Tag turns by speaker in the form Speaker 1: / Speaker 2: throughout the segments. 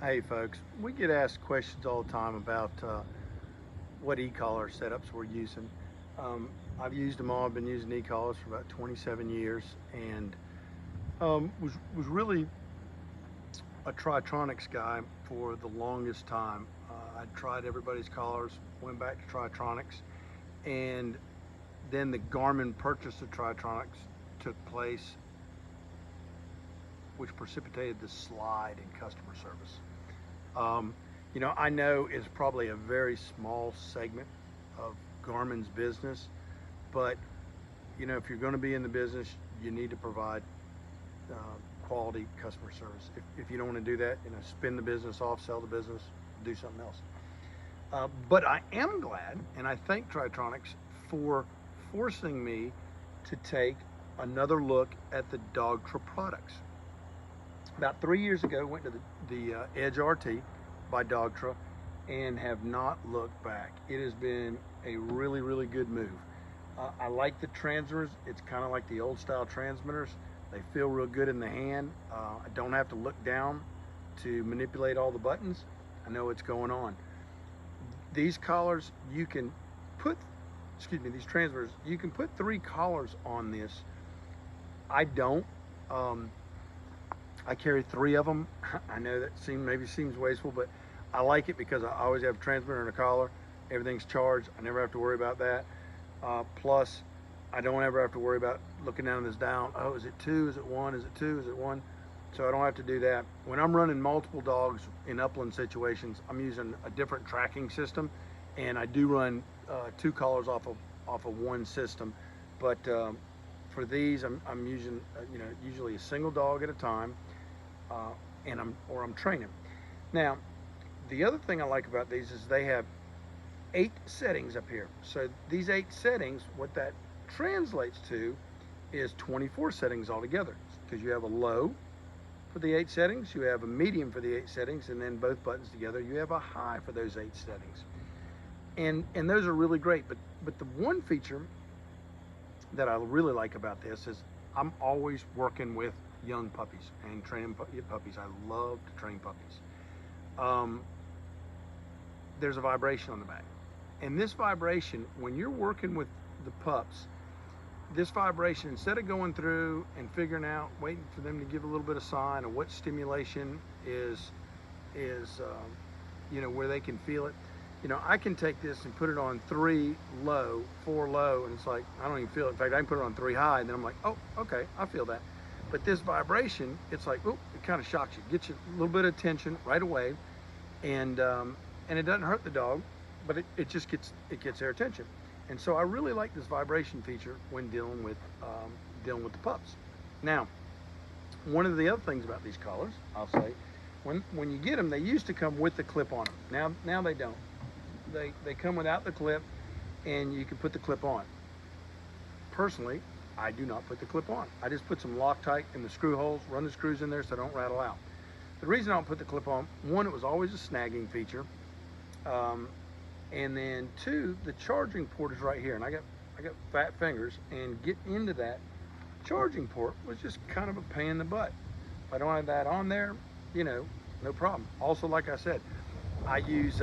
Speaker 1: Hey folks, we get asked questions all the time about what e-collar setups we're using. I've used them all. I've been using e-collars for about 27 years and was really a Tri-tronics guy for the longest time. I tried everybody's collars, went back to Tri-tronics, and then the Garmin purchase of Tri-tronics took place, which precipitated the slide in customer service. Um, I know it's probably a very small segment of Garmin's business, but if you're going to be in the business, you need to provide uh, quality customer service. If you don't want to do that, spin the business off, sell the business, do something else. But I am glad, and I thank Tri-tronics for forcing me to take another look at the Dogtra products. About 3 years ago, went to the Edge RT by Dogtra and have not looked back. It has been a really, really good move. I like the transmitters. It's kind of like the old style transmitters. They feel real good in the hand. I don't have to look down to manipulate all the buttons. I know what's going on. These collars, you can put, these transmitters, you can put 3 collars on this. I don't. I carry 3 of them. I know that maybe seems wasteful, but I like it because I always have a transmitter and a collar. Everything's charged. I never have to worry about that. Plus, I don't ever have to worry about looking down this dial. Oh, is it 2? Is it 1? Is it 2? Is it 1? So I don't have to do that. When I'm running multiple dogs in upland situations, I'm using a different tracking system, and I do run 2 collars off of one system. But for these, I'm using usually a single dog at a time, and I'm training. Now, the other thing I like about these is they have 8 settings up here. So these 8 settings, what that translates to is 24 settings altogether, because you have a low for the 8 settings, you have a medium for the 8 settings, and then both buttons together, you have a high for those 8 settings. And those are really great. But the one feature that I really like about this is I'm always working with young puppies and training puppies. I love to train puppies. There's a vibration on the back. And this vibration, when you're working with the pups, this vibration, instead of going through and figuring out, waiting for them to give a little bit of sign of what stimulation is where they can feel it. I can take this and put it on 3 low, 4 low, and it's like, I don't even feel it. In fact, I can put it on 3 high, and then I'm like, oh, okay, I feel that. But this vibration, it's like, oh, it kind of shocks you, gets you a little bit of tension right away, and it doesn't hurt the dog, but it just gets their attention. And so I really like this vibration feature when dealing with the pups. Now, one of the other things about these collars, I'll say, when you get them, they used to come with the clip on them. Now they don't. They come without the clip, and you can put the clip on. Personally, I do not put the clip on. I just put some Loctite in the screw holes, run the screws in there so they don't rattle out. The reason I don't put the clip on, 1, it was always a snagging feature. And then 2, the charging port is right here, and I got fat fingers, and getting into that charging port was just kind of a pain in the butt. If I don't have that on there, no problem. Also, like I said, I use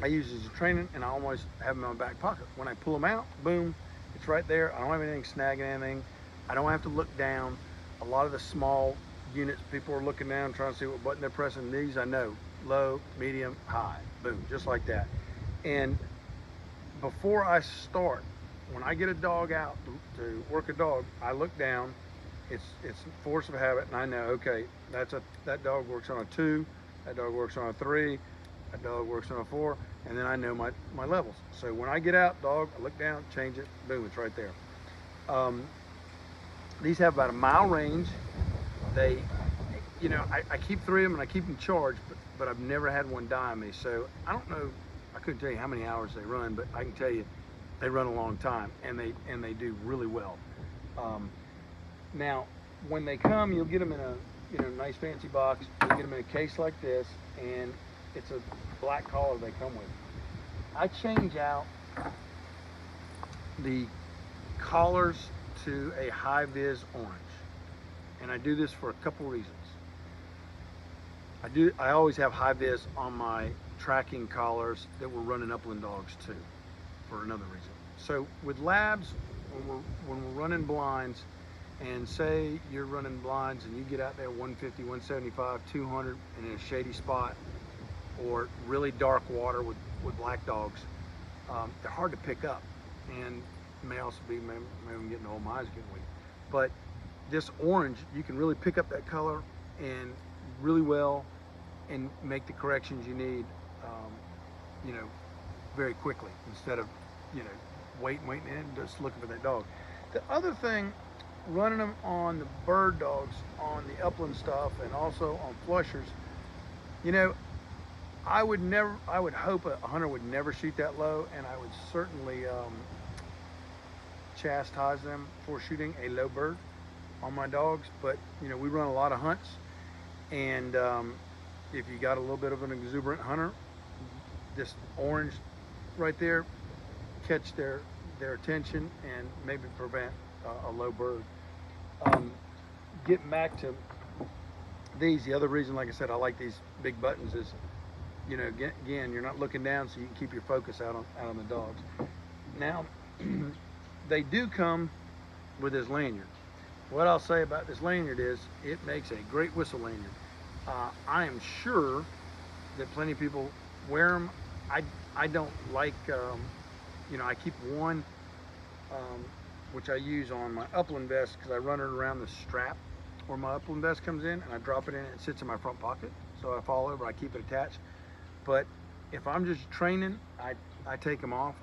Speaker 1: these as a training, and I always have them in my back pocket. When I pull them out, boom, it's right there. I don't have anything snagging anything. I don't have to look down. A lot of the small units, people are looking down trying to see what button they're pressing. These I know, low, medium, high, boom, just like that. And before I start, when I get a dog out to work a dog, I look down. It's force of habit, and I know, okay, that dog works on a 2, that dog works on a 3, that dog works on a 4, and then I know my levels. So when I get out, dog, I look down, change it, boom, it's right there. These have about a mile range. They, I keep 3 of them, and I keep them charged, but I've never had one die on me. So I don't know, I couldn't tell you how many hours they run, but I can tell you they run a long time, and they do really well. Now, when they come, you'll get them in a nice fancy box. You'll get them in a case like this, and it's a black collar they come with. I change out the collars to a high vis orange, and I do this for a couple reasons. I always have high vis on my tracking collars that we're running upland dogs too, for another reason. So with labs, when we're running blinds, and say you're running blinds and you get out there 150, 175, 200 in a shady spot or really dark water with black dogs, they're hard to pick up, and it may also be maybe I'm getting old, my eyes getting weak. But this orange, you can really pick up that color and really well and make the corrections you need, you know, very quickly instead of, you know, waiting and just looking for that dog. The other thing, running them on the bird dogs, on the upland stuff, and also on flushers, you know, I would hope a hunter would never shoot that low, and I would certainly chastise them for shooting a low bird on my dogs. But you know, we run a lot of hunts, and if you got a little bit of an exuberant hunter, this orange right there catch their attention and maybe prevent a low bird. Getting back to these, the other reason, like I said, I like these big buttons is, you know, again, you're not looking down, so you can keep your focus out on the dogs. Now, they do come with this lanyard. What I'll say about this lanyard is it makes a great whistle lanyard. I am sure that plenty of people wear them. I don't like, you know, I keep one, which I use on my upland vest because I run it around the strap where my upland vest comes in, and I drop it in and it sits in my front pocket. So I fall over, I keep it attached. But if I'm just training, I take them off.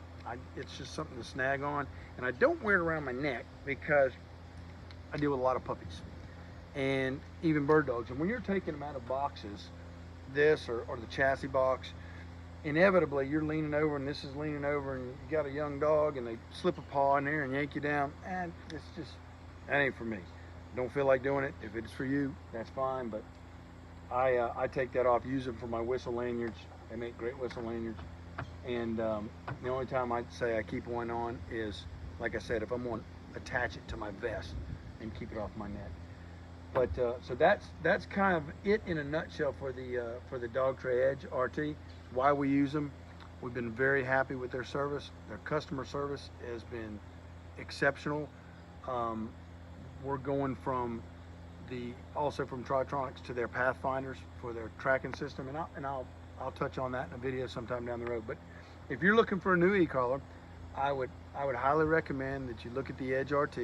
Speaker 1: It's just something to snag on. And I don't wear it around my neck because I deal with a lot of puppies and even bird dogs. And when you're taking them out of boxes, this or the chassis box, inevitably you're leaning over and this is leaning over and you got a young dog and they slip a paw in there and yank you down. And it's just, that ain't for me. Don't feel like doing it. If it's for you, that's fine. But I take that off, use them for my whistle lanyards. They make great whistle lanyards. And the only time I'd say I keep one on is, like I said, if I'm going to attach it to my vest and keep it off my neck. But so that's kind of it in a nutshell for the Dogtra Edge RT. Why we use them. We've been very happy with their service. Their customer service has been exceptional. We're going from also from Tri-tronics to their Pathfinders for their tracking system, and I'll touch on that in a video sometime down the road. But if you're looking for a new e-collar, I would highly recommend that you look at the Edge RT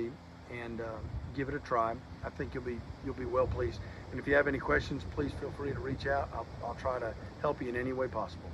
Speaker 1: and give it a try. I think you'll be well pleased. And if you have any questions, please feel free to reach out. I'll try to help you in any way possible.